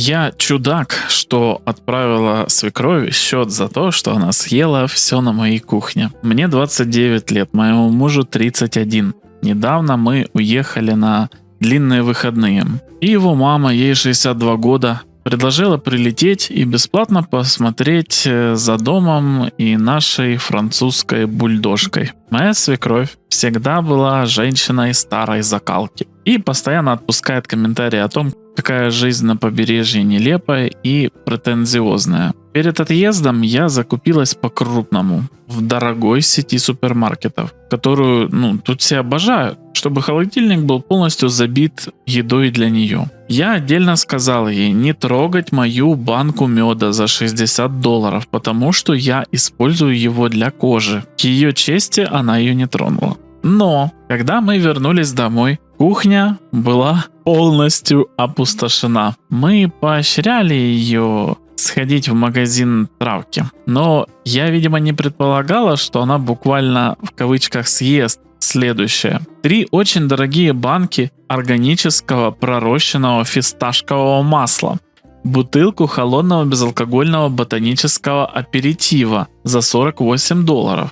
Я чудак, что отправила свекрови счет за то, что она съела все на моей кухне. Мне 29 лет, моему мужу 31. Недавно мы уехали на длинные выходные. И его мама, ей 62 года, предложила прилететь и бесплатно посмотреть за домом и нашей французской бульдожкой. Моя свекровь всегда была женщиной старой закалки и постоянно отпускает комментарии о том, какая жизнь на побережье нелепая и претензиозная. Перед отъездом я закупилась по-крупному в дорогой сети супермаркетов, которую, тут все обожают, чтобы холодильник был полностью забит едой для нее. Я отдельно сказал ей не трогать мою банку меда за $60, потому что я использую его для кожи. К ее чести она ее не тронула. Но, когда мы вернулись домой, кухня была полностью опустошена. Мы поощряли ее сходить в магазин травки, но я, видимо, не предполагала, что она буквально в кавычках съест следующее. 3 очень дорогие банки органического пророщенного фисташкового масла, бутылку холодного безалкогольного ботанического аперитива за $48.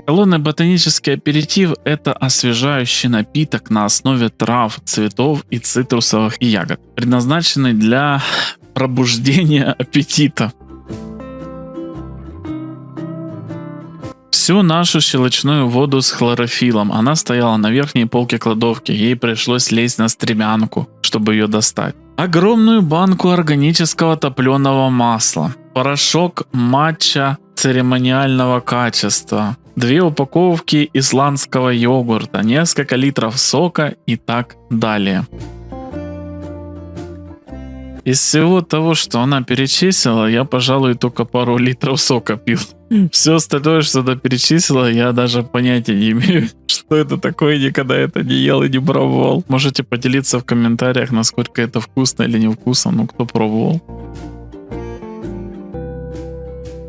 Холодный ботанический аперитив – это освежающий напиток на основе трав, цветов и цитрусовых ягод, предназначенный для пробуждения аппетита. Всю нашу щелочную воду с хлорофилом, она стояла на верхней полке кладовки, ей пришлось лезть на стремянку, чтобы ее достать. Огромную банку органического топленого масла, порошок матча церемониального качества, 2 упаковки исландского йогурта, несколько литров сока и так далее. Из всего того, что она перечислила, я, пожалуй, только пару литров сока пил. Все остальное, что она перечислила, я даже понятия не имею, что это такое, никогда это не ел и не пробовал. Можете поделиться в комментариях, насколько это вкусно или невкусно, кто пробовал.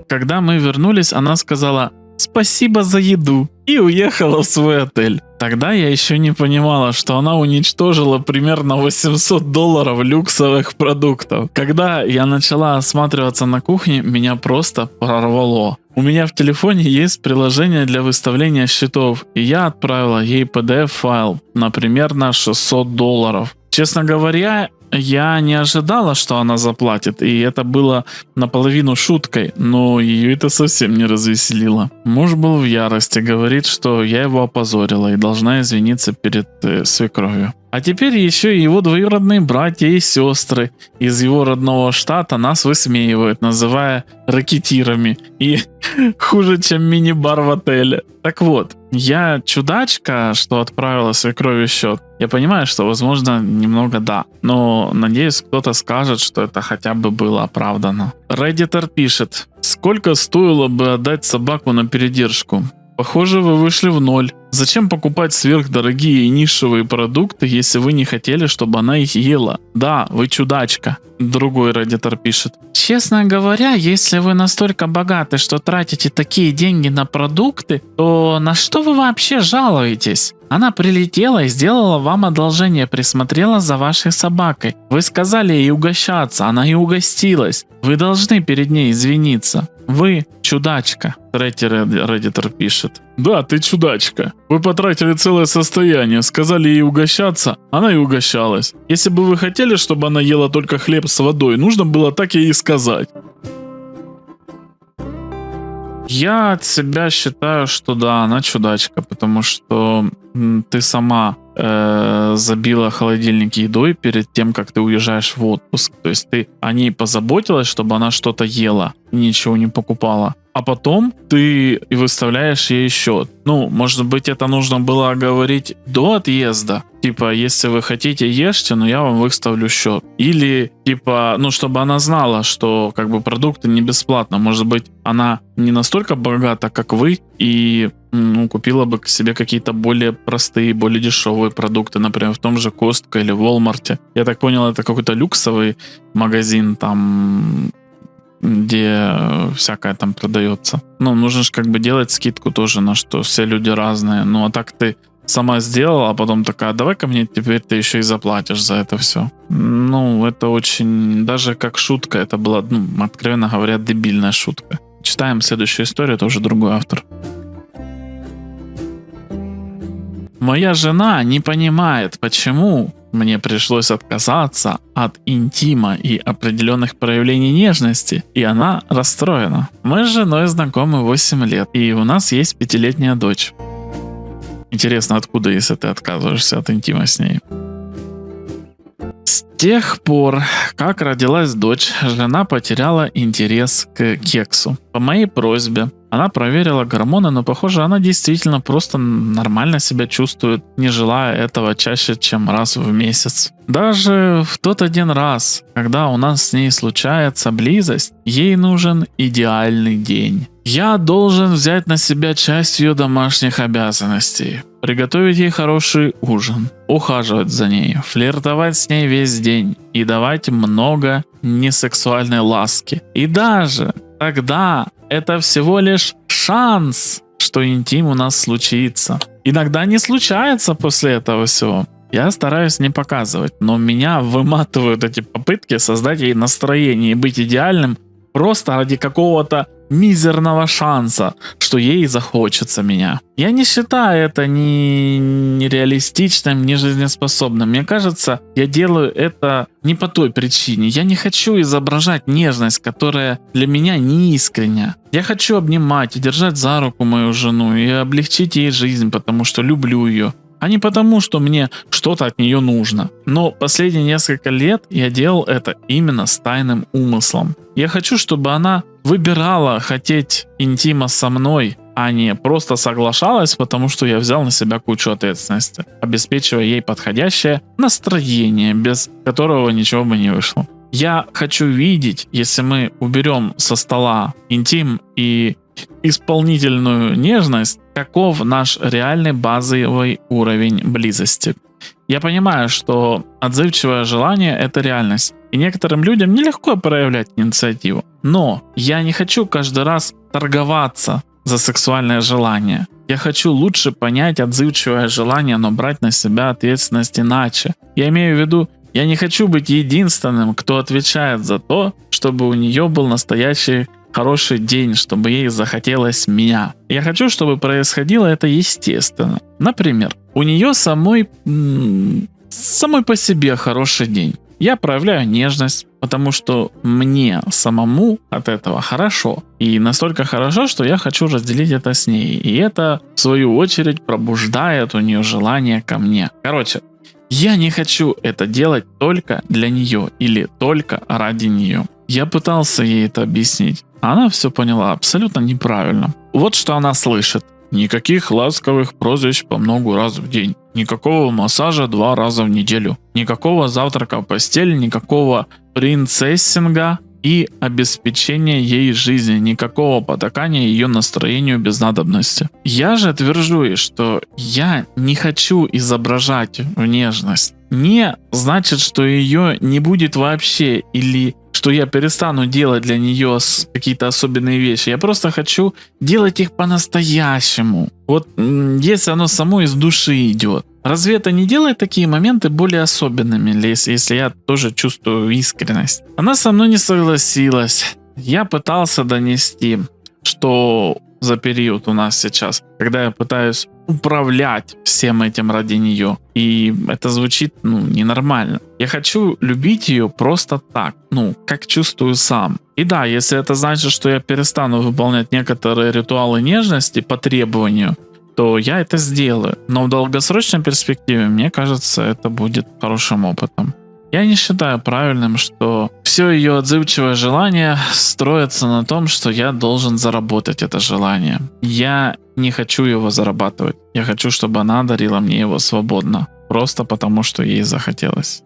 Когда мы вернулись, она сказала «спасибо за еду» и уехала в свой отель. Тогда я еще не понимала, что она уничтожила примерно $800 люксовых продуктов. Когда я начала осматриваться на кухне, меня просто прорвало. У меня в телефоне есть приложение для выставления счетов, и я отправила ей PDF-файл, например, на $600. Честно говоря, я не ожидала, что она заплатит, и это было наполовину шуткой, но ее это совсем не развеселило. Муж был в ярости, говорит, что я его опозорила и должна извиниться перед свекровью. А теперь еще и его двоюродные братья и сестры из его родного штата нас высмеивают, называя ракетирами и хуже, чем мини-бар в отеле. Так вот, я чудачка, что отправила свекрови счет. Я понимаю, что, возможно, немного да, но надеюсь, кто-то скажет, что это хотя бы было оправдано. Redditor пишет: сколько стоило бы отдать собаку на передержку? Похоже, вы вышли в ноль. Зачем покупать сверхдорогие и нишевые продукты, если вы не хотели, чтобы она их ела? Да, вы чудачка. Другой реддитор пишет: честно говоря, если вы настолько богаты, что тратите такие деньги на продукты, то на что вы вообще жалуетесь? Она прилетела и сделала вам одолжение, присмотрела за вашей собакой. Вы сказали ей угощаться, она и угостилась. Вы должны перед ней извиниться. Вы чудачка. Третий реддитор пишет: да, ты чудачка. Вы потратили целое состояние, сказали ей угощаться, она и угощалась. Если бы вы хотели, чтобы она ела только хлеб с водой, нужно было так ей и сказать. Я от себя считаю, что да, она чудачка, потому что ты сама забила холодильник едой перед тем, как ты уезжаешь в отпуск. То есть ты о ней позаботилась, чтобы она что-то ела, ничего не покупала. А потом ты и выставляешь ей счет. Может быть, это нужно было говорить до отъезда. Типа, если вы хотите, ешьте, но я вам выставлю счет. Или, типа, чтобы она знала, что как бы продукты не бесплатно. Может быть, она не настолько богата, как вы, и купила бы себе какие-то более простые, более дешевые продукты, например, в том же Costco или Walmart. Я так понял, это какой-то люксовый магазин, там, где всякое там продается. Нужно же как бы делать скидку тоже, на что все люди разные. А так ты сама сделала, а потом такая: давай-ка мне теперь ты еще и заплатишь за это все. Ну, это очень, даже как шутка, это была, ну, откровенно говоря, дебильная шутка. Читаем следующую историю, это уже другой автор. Моя жена не понимает, почему мне пришлось отказаться от интима и определенных проявлений нежности, и она расстроена. Мы с женой знакомы 8 лет, и у нас есть 5-летняя дочь. Интересно, откуда, если ты отказываешься от интима с ней? С тех пор, как родилась дочь, жена потеряла интерес к кексу. По моей просьбе она проверила гормоны, но похоже, она действительно просто нормально себя чувствует, не желая этого чаще, чем раз в месяц. Даже в тот один раз, когда у нас с ней случается близость, ей нужен идеальный день. Я должен взять на себя часть ее домашних обязанностей. Приготовить ей хороший ужин, ухаживать за ней, флиртовать с ней весь день и давать много несексуальной ласки. И даже тогда это всего лишь шанс, что интим у нас случится. Иногда не случается после этого всего. Я стараюсь не показывать, но меня выматывают эти попытки создать ей настроение и быть идеальным просто ради какого-то мизерного шанса, что ей захочется меня. Я не считаю это ни реалистичным, ни жизнеспособным. Мне кажется, я делаю это не по той причине. Я не хочу изображать нежность, которая для меня не искренняя. Я хочу обнимать и держать за руку мою жену и облегчить ей жизнь, потому что люблю ее, а не потому, что мне что-то от нее нужно. Но последние несколько лет я делал это именно с тайным умыслом. Я хочу, чтобы она выбирала хотеть интима со мной, а не просто соглашалась, потому что я взял на себя кучу ответственности, обеспечивая ей подходящее настроение, без которого ничего бы не вышло. Я хочу видеть, если мы уберем со стола интим и исполнительную нежность, каков наш реальный базовый уровень близости. Я понимаю, что отзывчивое желание — это реальность, и некоторым людям нелегко проявлять инициативу. Но я не хочу каждый раз торговаться за сексуальное желание. Я хочу лучше понять отзывчивое желание, но брать на себя ответственность иначе. Я имею в виду, я не хочу быть единственным, кто отвечает за то, чтобы у нее был настоящий хороший день, чтобы ей захотелось меня. Я хочу, чтобы происходило это естественно. Например, у нее самой по себе хороший день. Я проявляю нежность, потому что мне самому от этого хорошо. И настолько хорошо, что я хочу разделить это с ней. И это, в свою очередь, пробуждает у нее желание ко мне. Короче, я не хочу это делать только для нее или только ради нее. Я пытался ей это объяснить. Она все поняла абсолютно неправильно. Вот что она слышит. Никаких ласковых прозвищ по много раз в день. Никакого массажа 2 раза в неделю. Никакого завтрака в постель. Никакого принцессинга и обеспечения ей жизни. Никакого потакания ее настроению без надобности. Я же твержу ей, что я не хочу изображать нежность. Не значит, что ее не будет вообще, или что я перестану делать для нее какие-то особенные вещи. Я просто хочу делать их по-настоящему. Вот если оно само из души идет. Разве это не делает такие моменты более особенными, если я тоже чувствую искренность? Она со мной не согласилась. Я пытался донести, что за период у нас сейчас, когда я пытаюсь управлять всем этим ради нее. И это звучит, ненормально. Я хочу любить ее просто так, как чувствую сам. И да, если это значит, что я перестану выполнять некоторые ритуалы нежности по требованию, то я это сделаю. Но в долгосрочной перспективе, мне кажется, это будет хорошим опытом. Я не считаю правильным, что все ее отзывчивое желание строится на том, что я должен заработать это желание. Я не хочу его зарабатывать. Я хочу, чтобы она дарила мне его свободно. Просто потому, что ей захотелось.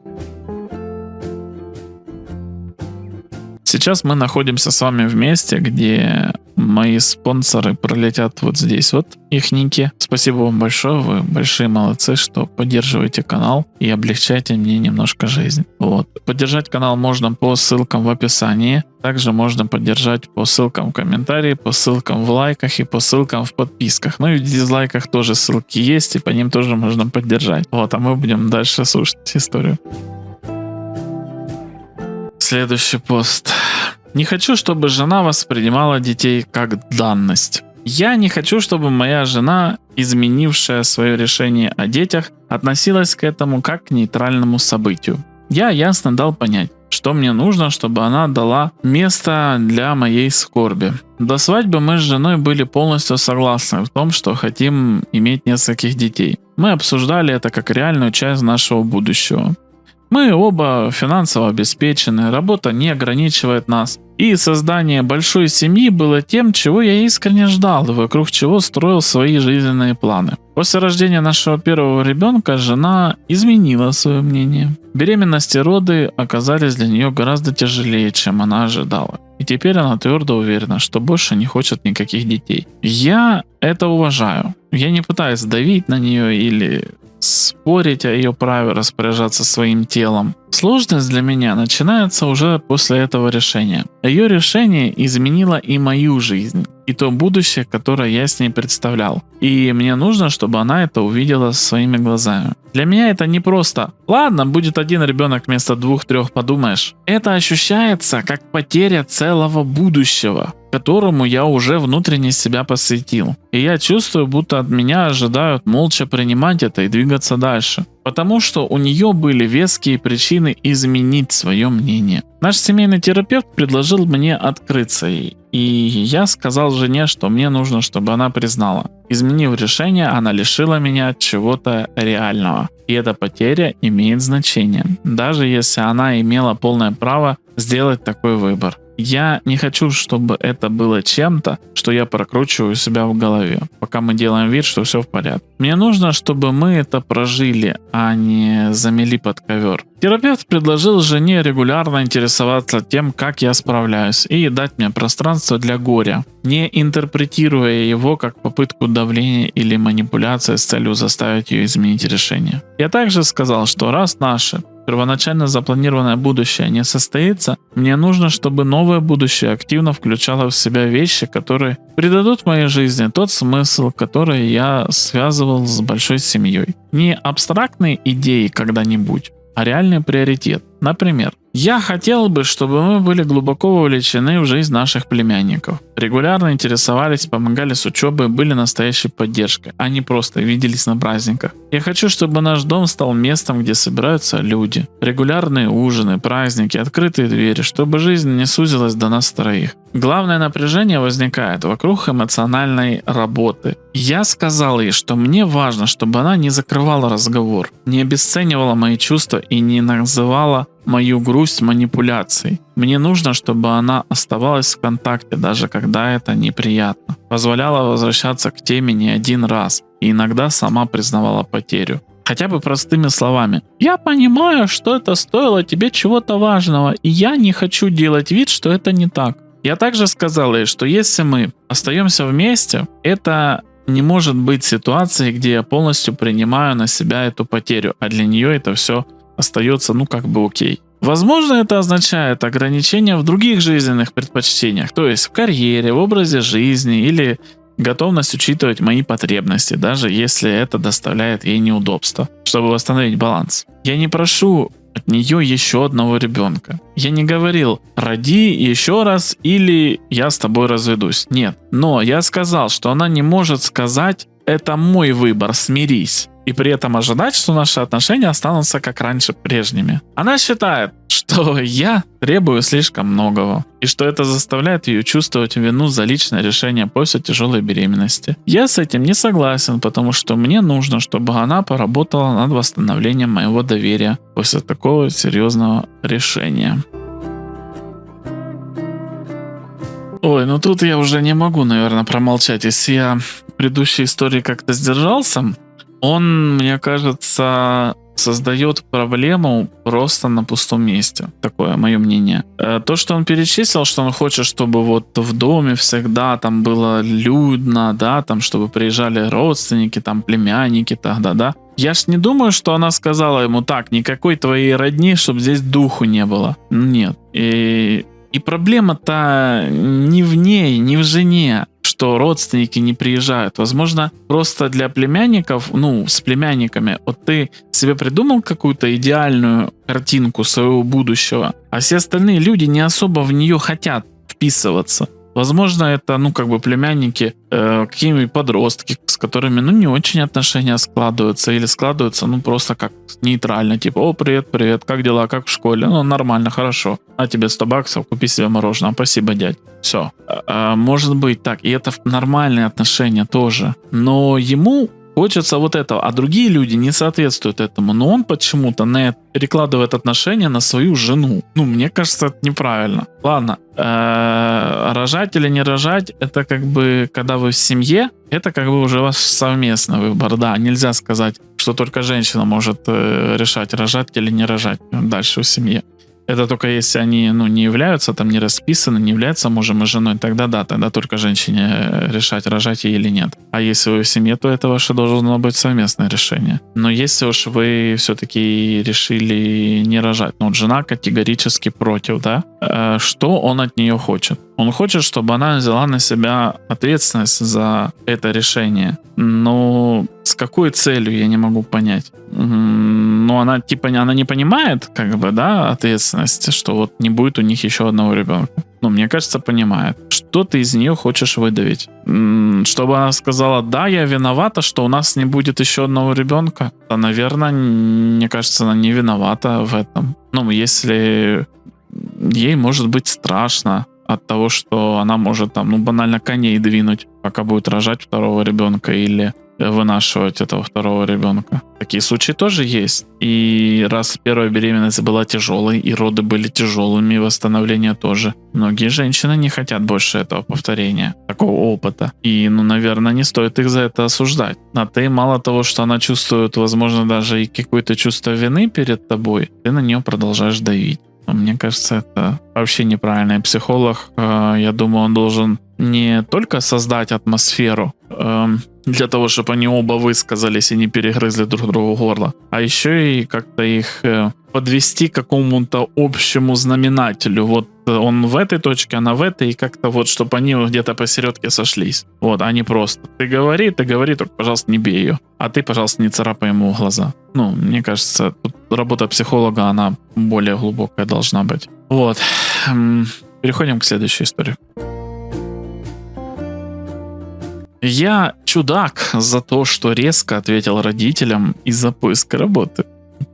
Сейчас Сейчас мы находимся с вами в месте, где мои спонсоры пролетят вот здесь вот, их ники. Спасибо вам большое, вы большие молодцы, что поддерживаете канал и облегчаете мне немножко жизнь. Вот. Поддержать канал можно по ссылкам в описании. Также можно поддержать по ссылкам в комментарии, по ссылкам в лайках и по ссылкам в подписках. Ну и в дизлайках тоже ссылки есть, и по ним тоже можно поддержать. Вот, а мы будем дальше слушать историю. Следующий пост. Не хочу, чтобы жена воспринимала детей как данность. Я не хочу, чтобы моя жена, изменившая свое решение о детях, относилась к этому как к нейтральному событию. Я ясно дал понять, что мне нужно, чтобы она дала место для моей скорби. До свадьбы мы с женой были полностью согласны в том, что хотим иметь нескольких детей. Мы обсуждали это как реальную часть нашего будущего. Мы оба финансово обеспечены, работа не ограничивает нас. И создание большой семьи было тем, чего я искренне ждал и вокруг чего строил свои жизненные планы. После рождения нашего первого ребенка жена изменила свое мнение. Беременность и роды оказались для нее гораздо тяжелее, чем она ожидала. И теперь она твердо уверена, что больше не хочет никаких детей. Я это уважаю. Я не пытаюсь давить на нее или спорить о ее праве распоряжаться своим телом. Сложность для меня начинается уже после этого решения. Ее решение изменило и мою жизнь, и то будущее, которое я с ней представлял. И мне нужно, чтобы она это увидела своими глазами. Для меня это не просто «ладно, будет один ребенок вместо 2-3, подумаешь». Это ощущается как потеря целого будущего, которому я уже внутренне себя посвятил. И я чувствую, будто от меня ожидают молча принимать это и двигаться дальше. Потому что у нее были веские причины изменить свое мнение. Наш семейный терапевт предложил мне открыться ей. И я сказал жене, что мне нужно, чтобы она признала. Изменив решение, она лишила меня чего-то реального. И эта потеря имеет значение, даже если она имела полное право сделать такой выбор. Я не хочу, чтобы это было чем-то, что я прокручиваю у себя в голове, пока мы делаем вид, что все в порядке. Мне нужно, чтобы мы это прожили, а не замели под ковер. Терапевт предложил жене регулярно интересоваться тем, как я справляюсь, и дать мне пространство для горя, не интерпретируя его как попытку давления или манипуляции с целью заставить ее изменить решение. Я также сказал, что раз наше первоначально запланированное будущее не состоится, мне нужно, чтобы новое будущее активно включало в себя вещи, которые придадут моей жизни тот смысл, который я связывал с большой семьей. Не абстрактные идеи когда-нибудь, а реальный приоритет. Например, я хотел бы, чтобы мы были глубоко вовлечены в жизнь наших племянников. Регулярно интересовались, помогали с учебой, были настоящей поддержкой, а не просто виделись на праздниках. Я хочу, чтобы наш дом стал местом, где собираются люди. Регулярные ужины, праздники, открытые двери, чтобы жизнь не сузилась до нас троих. Главное напряжение возникает вокруг эмоциональной работы. Я сказал ей, что мне важно, чтобы она не закрывала разговор, не обесценивала мои чувства и не называла мою грусть манипуляцией. Мне нужно, чтобы она оставалась в контакте, даже когда это неприятно. Позволяла возвращаться к теме не один раз и иногда сама признавала потерю. Хотя бы простыми словами. Я понимаю, что это стоило тебе чего-то важного, и я не хочу делать вид, что это не так. Я также сказал ей, что если мы остаемся вместе, это не может быть ситуацией, где я полностью принимаю на себя эту потерю, а для нее это все остается окей. Возможно, это означает ограничения в других жизненных предпочтениях, то есть в карьере, в образе жизни или готовность учитывать мои потребности, даже если это доставляет ей неудобства, чтобы восстановить баланс. Я не прошу от нее еще одного ребенка. Я не говорил «роди еще раз» или «я с тобой разведусь». Нет. Но я сказал, что она не может сказать «это мой выбор, смирись». И при этом ожидать, что наши отношения останутся как раньше прежними. Она считает, что я требую слишком многого, и что это заставляет ее чувствовать вину за личное решение после тяжелой беременности. Я с этим не согласен, потому что мне нужно, чтобы она поработала над восстановлением моего доверия после такого серьезного решения. Ой, тут я уже не могу, наверное, промолчать. Если я в предыдущей истории как-то сдержался, он, мне кажется, создает проблему просто на пустом месте. Такое мое мнение. То, что он перечислил, что он хочет, чтобы вот в доме всегда там было людно, да, там, чтобы приезжали родственники, там, племянники тогда, да. Я ж не думаю, что она сказала ему: так, никакой твоей родни, чтобы здесь духу не было. Нет. И проблема-то не в ней, не в жене, что родственники не приезжают. Возможно, просто для племянников, ну, с племянниками, вот ты себе придумал какую-то идеальную картинку своего будущего, а все остальные люди не особо в нее хотят вписываться. Возможно, это, ну, как бы племянники, какие-нибудь подростки, с которыми, ну, не очень отношения складываются, или складываются, ну, просто как нейтрально, типа: о, привет, привет, как дела, как в школе? Ну, нормально, хорошо. На тебе 100 баксов, купи себе мороженое, спасибо, дядь. Все. Может быть так, и это нормальные отношения тоже. Но ему хочется вот этого, а другие люди не соответствуют этому. Но он почему-то перекладывает отношения на свою жену. Ну, мне кажется, это неправильно. Ладно, рожать или не рожать, это как бы, когда вы в семье, это как бы уже ваш совместный выбор. Да, нельзя сказать, что только женщина может решать, рожать или не рожать дальше в семье. Это только если они, ну, не являются, там, не расписаны, не являются мужем и женой, тогда да, тогда только женщине решать, рожать ей или нет. А если вы в семье, то это ваше должно быть совместное решение. Но если уж вы все-таки решили не рожать, ну, вот жена категорически против, да, что он от нее хочет? Он хочет, чтобы она взяла на себя ответственность за это решение. Но с какой целью, я не могу понять. Но она типа она не понимает, как бы, да, ответственности, что вот не будет у них еще одного ребенка. Ну, мне кажется, понимает. Что ты из нее хочешь выдавить? Чтобы она сказала: да, я виновата, что у нас не будет еще одного ребенка. Да, наверное, мне кажется, она не виновата в этом. Ну, если ей может быть страшно от того, что она может там, ну, банально коней двинуть, пока будет рожать второго ребенка или вынашивать этого второго ребенка. Такие случаи тоже есть. И раз первая беременность была тяжелой, и роды были тяжелыми, и восстановление тоже, многие женщины не хотят больше этого повторения, такого опыта. И, ну, наверное, не стоит их за это осуждать. А ты, мало того, что она чувствует, возможно, даже и какое-то чувство вины перед тобой, ты на нее продолжаешь давить. Мне кажется, это вообще неправильный психолог. Я думаю, он должен не только создать атмосферу для того, чтобы они оба высказались и не перегрызли друг другу горло, а еще и как-то их подвести к какому-то общему знаменателю. Вот он в этой точке, она в этой, и как-то вот, чтобы они где-то посередке сошлись. Вот, а не просто: ты говори, только, пожалуйста, не бей ее, а ты, пожалуйста, не царапай ему глаза. Ну, мне кажется, тут работа психолога, она более глубокая должна быть. Вот. Переходим к следующей истории. Я чудак за то, что резко ответил родителям из-за поиска работы.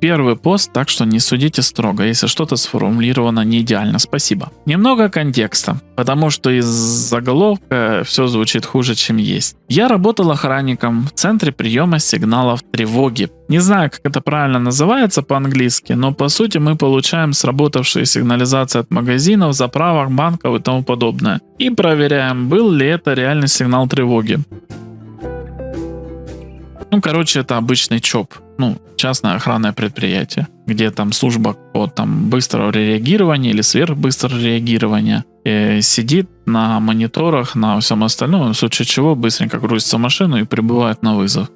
Первый пост, так что не судите строго, если что-то сформулировано не идеально. Спасибо. Немного контекста, потому что из заголовка все звучит хуже, чем есть. Я работал охранником в центре приема сигналов тревоги. Не знаю, как это правильно называется по-английски, но по сути мы получаем сработавшие сигнализации от магазинов, заправок, банков и тому подобное. И проверяем, был ли это реальный сигнал тревоги. Ну, короче, это обычный ЧОП, ну, частное охранное предприятие, где там служба по там быстрого реагирования или сверхбыстрого реагирования сидит на мониторах, на всем остальном, в случае чего быстренько грузится в машину и прибывает на вызов,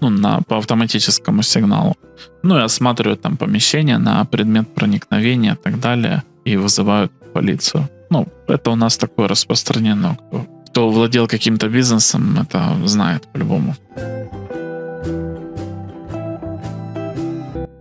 ну, по автоматическому сигналу. Ну, и осматривают там помещение на предмет проникновения и так далее, и вызывают полицию. Ну, это у нас такое распространено. Кто владел каким-то бизнесом, это знает по-любому.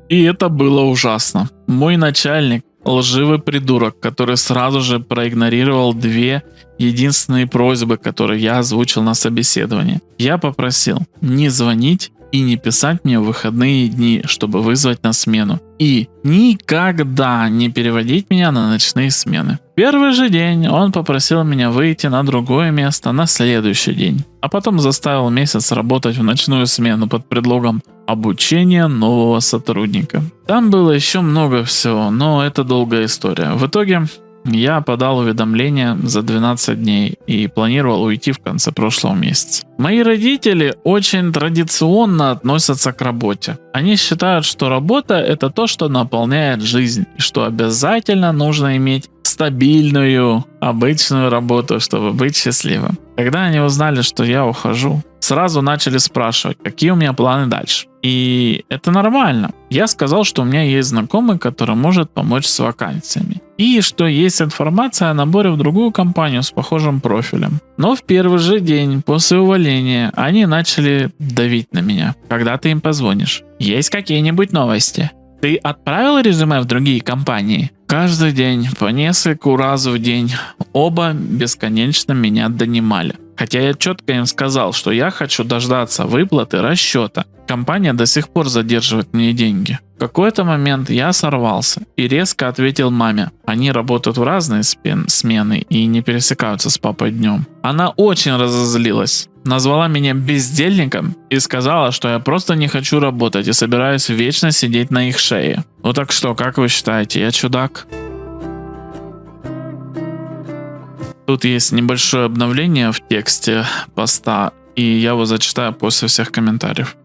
И это было ужасно. Мой начальник — лживый придурок, который сразу же проигнорировал две единственные просьбы, которые я озвучил на собеседовании. Я попросил не звонить и не писать мне в выходные дни, чтобы вызвать на смену. И никогда не переводить меня на ночные смены. Первый же день он попросил меня выйти на другое место на следующий день, а потом заставил месяц работать в ночную смену под предлогом обучения нового сотрудника. Там было еще много всего, но это долгая история. В итоге Я подал уведомление за 12 дней и планировал уйти в конце прошлого месяца. Мои родители очень традиционно относятся к работе. Они считают, что работа — это то, что наполняет жизнь, и что обязательно нужно иметь стабильную, обычную работу, чтобы быть счастливым. Когда они узнали, что я ухожу, сразу начали спрашивать, какие у меня планы дальше. И это нормально. Я сказал, что у меня есть знакомый, который может помочь с вакансиями. И что есть информация о наборе в другую компанию с похожим профилем. Но в первый же день после увольнения они начали давить на меня. Когда ты им позвонишь? Есть какие-нибудь новости? Ты отправил резюме в другие компании? Каждый день, по нескольку раз в день, оба бесконечно меня донимали. Хотя я четко им сказал, что я хочу дождаться выплаты расчета. Компания до сих пор задерживает мне деньги. В какой-то момент я сорвался и резко ответил маме. Они работают в разные смены и не пересекаются с папой днем. Она очень разозлилась. Назвала меня бездельником и сказала, что я просто не хочу работать и собираюсь вечно сидеть на их шее. Ну так что, как вы считаете, я чудак? Тут есть небольшое обновление в тексте поста, и я его зачитаю после всех комментариев.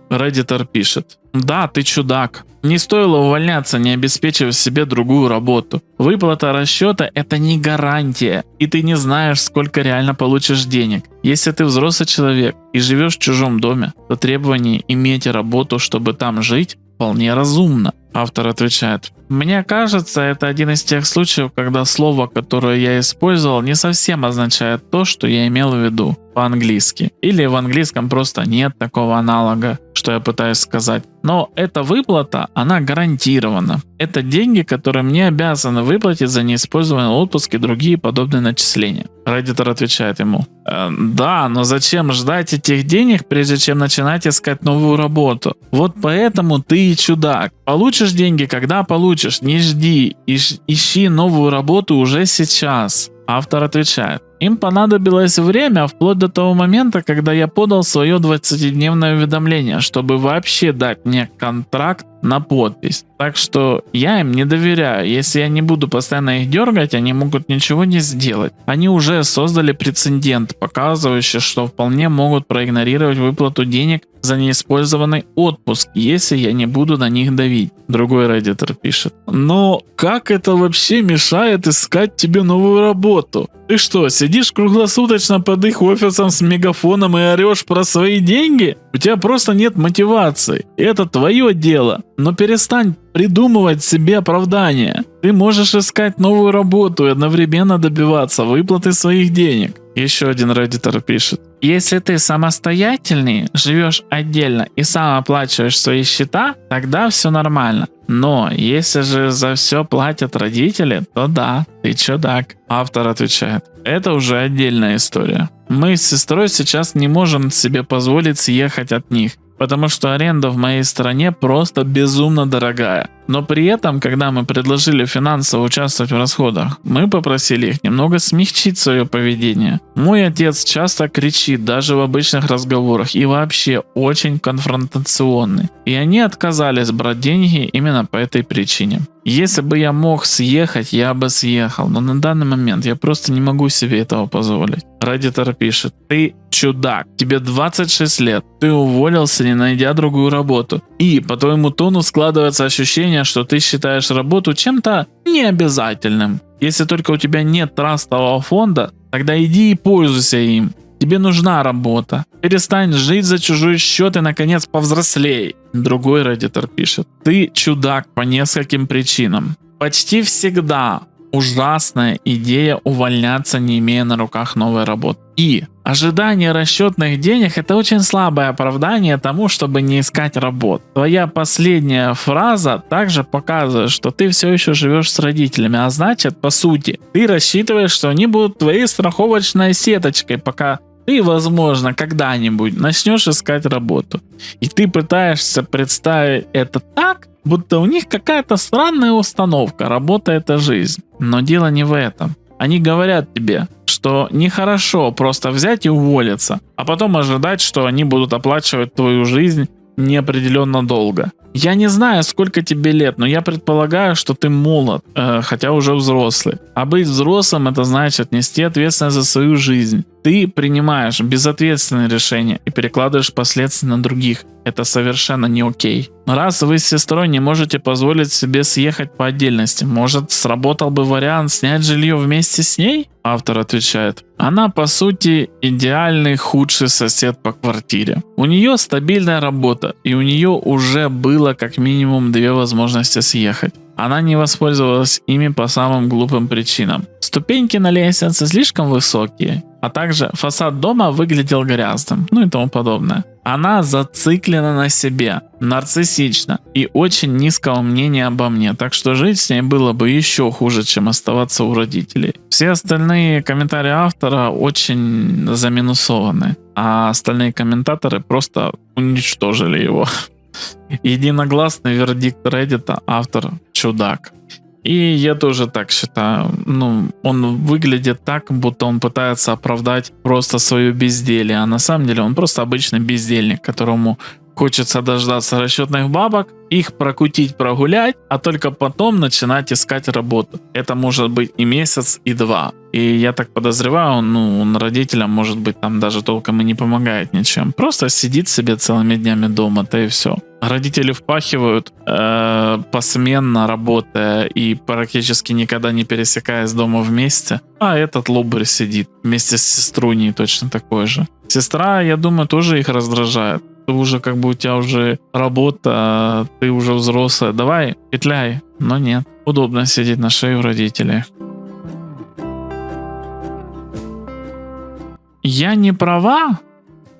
Redditor пишет: да, ты чудак. Не стоило увольняться, не обеспечив себе другую работу. Выплата расчета — это не гарантия, и ты не знаешь, сколько реально получишь денег. Если ты взрослый человек и живешь в чужом доме, то требование иметь работу, чтобы там жить, вполне разумно. Автор отвечает: мне кажется, это один из тех случаев, когда слово, которое я использовал, не совсем означает то, что я имел в виду по-английски. Или в английском просто нет такого аналога, что я пытаюсь сказать. Но эта выплата, она гарантирована. Это деньги, которые мне обязаны выплатить за неиспользованный отпуск и другие подобные начисления. Redditor отвечает ему: да, но зачем ждать этих денег, прежде чем начинать искать новую работу? Вот поэтому ты и чудак. Получишь деньги, когда получишь, не жди, ищи новую работу уже сейчас. Автор отвечает: им понадобилось время вплоть до того момента, когда я подал свое 20-дневное уведомление, чтобы вообще дать мне контракт на подпись. Так что я им не доверяю. Если я не буду постоянно их дергать, они могут ничего не сделать. Они уже создали прецедент, показывающий, что вполне могут проигнорировать выплату денег за неиспользованный отпуск, если я не буду на них давить. Другой Redditor пишет: но как это вообще мешает искать тебе новую работу? Ты что, сидишь круглосуточно под их офисом с мегафоном и орешь про свои деньги? У тебя просто нет мотивации. Это твое дело. Но перестань придумывать себе оправдания. Ты можешь искать новую работу и одновременно добиваться выплаты своих денег. Еще один Redditor пишет: если ты самостоятельный, живешь отдельно и сам оплачиваешь свои счета, тогда все нормально. Но если же за все платят родители, то да, ты чудак. Автор отвечает: это уже отдельная история. Мы с сестрой сейчас не можем себе позволить съехать от них, потому что аренда в моей стране просто безумно дорогая. Но при этом, когда мы предложили финансово участвовать в расходах, мы попросили их немного смягчить свое поведение. Мой отец часто кричит даже в обычных разговорах и вообще очень конфронтационный. И они отказались брать деньги именно по этой причине. Если бы я мог съехать, я бы съехал, но на данный момент я просто не могу себе этого позволить. Redditor пишет: ты чудак, тебе 26 лет, ты уволился, не найдя другую работу. И по твоему тону складывается ощущение, что ты считаешь работу чем-то необязательным. Если только у тебя нет трастового фонда, тогда иди и пользуйся им. Тебе нужна работа. Перестань жить за чужой счет и наконец повзрослей. Другой Redditor пишет: ты чудак по нескольким причинам. Почти всегда ужасная идея увольняться, не имея на руках новой работы. И ожидание расчетных денег — это очень слабое оправдание тому, чтобы не искать работу. Твоя последняя фраза также показывает, что ты все еще живешь с родителями, а значит, по сути, ты рассчитываешь, что они будут твоей страховочной сеточкой, пока ты, возможно, когда-нибудь начнешь искать работу. И ты пытаешься представить это так, будто у них какая-то странная установка: работа — это жизнь. Но дело не в этом. Они говорят тебе, что нехорошо просто взять и уволиться, а потом ожидать, что они будут оплачивать твою жизнь неопределенно долго. Я не знаю, сколько тебе лет, но я предполагаю, что ты молод, хотя уже взрослый. А быть взрослым — это значит нести ответственность за свою жизнь. Ты принимаешь безответственные решения и перекладываешь последствия на других. Это совершенно не окей. Раз вы с сестрой не можете позволить себе съехать по отдельности, может, сработал бы вариант снять жилье вместе с ней? Автор отвечает: она по сути идеальный худший сосед по квартире. У нее стабильная работа, и у нее уже было как минимум 2 возможности съехать. Она не воспользовалась ими по самым глупым причинам. Ступеньки на лестнице слишком высокие, а также фасад дома выглядел грязным, ну и тому подобное. Она зациклена на себе, нарциссична и очень низкого мнения обо мне, так что жить с ней было бы еще хуже, чем оставаться у родителей. Все остальные комментарии автора очень заминусованы, а остальные комментаторы просто уничтожили его. Единогласный вердикт Reddit: автор чудак. И я тоже так считаю. Ну, он выглядит так, будто он пытается оправдать просто свое безделье, а на самом деле он просто обычный бездельник, которому хочется дождаться расчетных бабок, их прокутить, прогулять, а только потом начинать искать работу. Это может быть и месяц, и 2. И я так подозреваю, он родителям, может быть, там даже толком и не помогает ничем. Просто сидит себе целыми днями дома, да и все. Родители впахивают, посменно работая и практически никогда не пересекаясь дома вместе, а этот лобарь сидит вместе с сеструней точно такой же. Сестра, я думаю, тоже их раздражает. Ты уже как бы, у тебя уже работа, ты уже взрослая, давай, петляй. Но нет, удобно сидеть на шее у родителей. Я не права,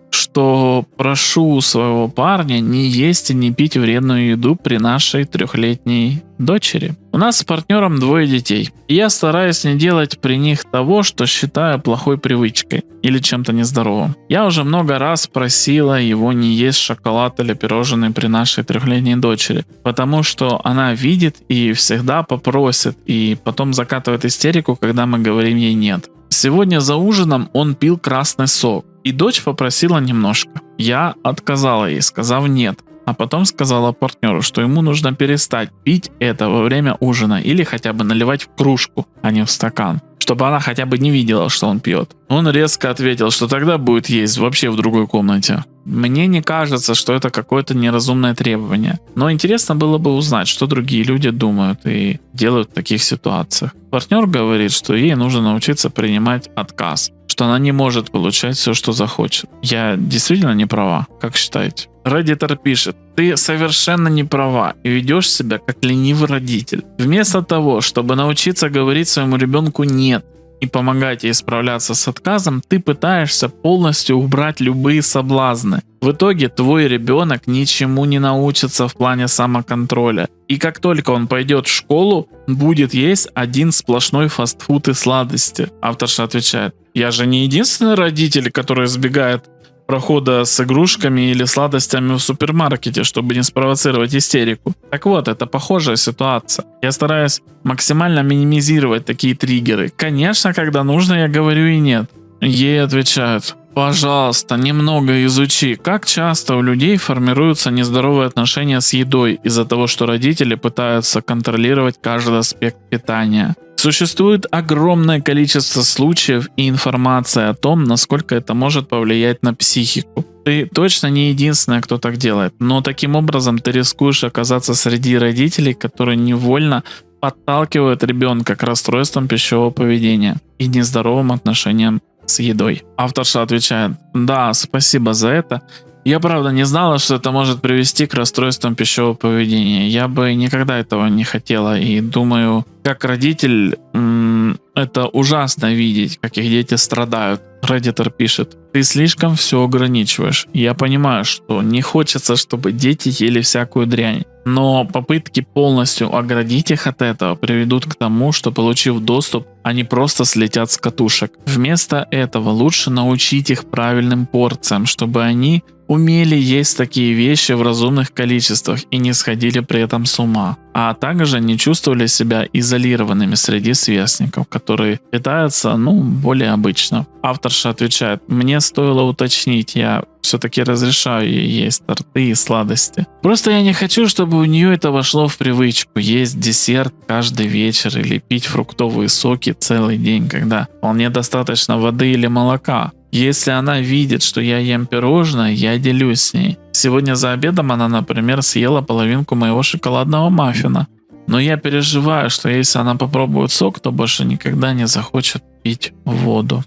что прошу своего парня не есть и не пить вредную еду при нашей 3-летней дочери. У нас с партнером 2 детей, и я стараюсь не делать при них того, что считаю плохой привычкой или чем-то нездоровым. Я уже много раз просила его не есть шоколад или пирожные при нашей 3-летней дочери, потому что она видит и всегда попросит, и потом закатывает истерику, когда мы говорим ей нет. Сегодня за ужином он пил красный сок, и дочь попросила немножко. Я отказала ей, сказав нет, а потом сказала партнеру, что ему нужно перестать пить это во время ужина или хотя бы наливать в кружку, а не в стакан, чтобы она хотя бы не видела, что он пьет. Он резко ответил, что тогда будет есть вообще в другой комнате. Мне не кажется, что это какое-то неразумное требование, но интересно было бы узнать, что другие люди думают и делают в таких ситуациях. Партнер говорит, что ей нужно научиться принимать отказ, что она не может получать все, что захочет. Я действительно не права, как считаете? Redditor пишет: ты совершенно не права и ведешь себя как ленивый родитель. Вместо того, чтобы научиться говорить своему ребенку нет и помогать ей справляться с отказом, ты пытаешься полностью убрать любые соблазны. В итоге твой ребенок ничему не научится в плане самоконтроля. И как только он пойдет в школу, будет есть один сплошной фастфуд и сладости. Авторша отвечает: я же не единственный родитель, который избегает прохода с игрушками или сладостями в супермаркете, чтобы не спровоцировать истерику. Так вот, это похожая ситуация. Я стараюсь максимально минимизировать такие триггеры. Конечно, когда нужно, я говорю и нет. Ей отвечают: пожалуйста, немного изучи, как часто у людей формируются нездоровые отношения с едой из-за того, что родители пытаются контролировать каждый аспект питания. Существует огромное количество случаев и информации о том, насколько это может повлиять на психику. Ты точно не единственная, кто так делает, но таким образом ты рискуешь оказаться среди родителей, которые невольно подталкивают ребенка к расстройствам пищевого поведения и нездоровым отношениям с едой. Авторша отвечает: да, спасибо за это. Я правда не знала, что это может привести к расстройствам пищевого поведения. Я бы никогда этого не хотела. И думаю, как родитель, это ужасно видеть, как их дети страдают. Redditor пишет: ты слишком все ограничиваешь. Я понимаю, что не хочется, чтобы дети ели всякую дрянь. Но попытки полностью оградить их от этого приведут к тому, что, получив доступ, они просто слетят с катушек. Вместо этого лучше научить их правильным порциям, чтобы они умели есть такие вещи в разумных количествах и не сходили при этом с ума, а также не чувствовали себя изолированными среди сверстников, которые питаются, более обычно. Авторша отвечает: мне стоило уточнить, я все-таки разрешаю ей есть торты и сладости. Просто я не хочу, чтобы у нее это вошло в привычку есть десерт каждый вечер или пить фруктовые соки целый день, когда вполне достаточно воды или молока. Если она видит, что я ем пирожное, я делюсь с ней. Сегодня за обедом она, например, съела половинку моего шоколадного маффина. Но я переживаю, что если она попробует сок, то больше никогда не захочет пить воду.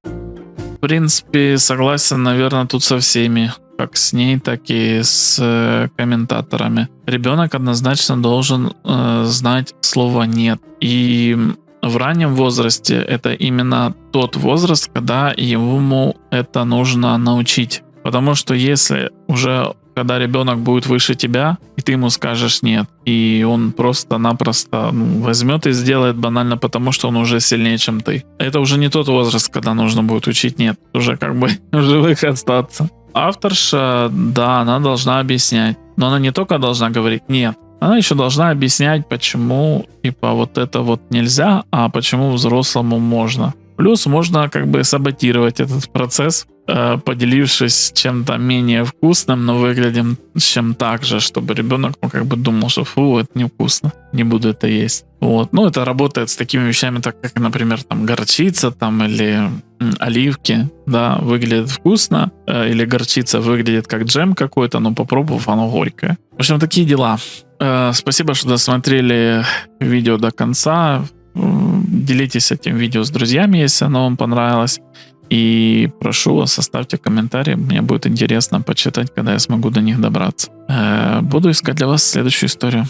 В принципе, согласен, наверное, тут со всеми. Как с ней, так и с комментаторами. Ребенок однозначно должен знать слово «нет». И в раннем возрасте это именно тот возраст, когда ему это нужно научить. Потому что если уже когда ребенок будет выше тебя, и ты ему скажешь нет, и он просто-напросто возьмет и сделает банально потому, что он уже сильнее, чем ты. Это уже не тот возраст, когда нужно будет учить нет. Уже как бы в живых остаться. Авторша, да, она должна объяснять. Но она не только должна говорить нет, она еще должна объяснять, почему типа вот это вот нельзя, а почему взрослому можно. Плюс можно как бы саботировать этот процесс, поделившись чем-то менее вкусным, но выглядим чем так же, чтобы ребенок как бы думал, что фу, это невкусно, не буду это есть. Вот. Ну, это работает с такими вещами, так как, например, там горчица там, или оливки, да, выглядит вкусно, или горчица выглядит как джем какой-то, но попробовав, оно горькое. В общем, такие дела. Спасибо, что досмотрели видео до конца. Делитесь этим видео с друзьями, если оно вам понравилось. И прошу вас, оставьте комментарии. Мне будет интересно почитать, когда я смогу до них добраться. Буду искать для вас следующую историю.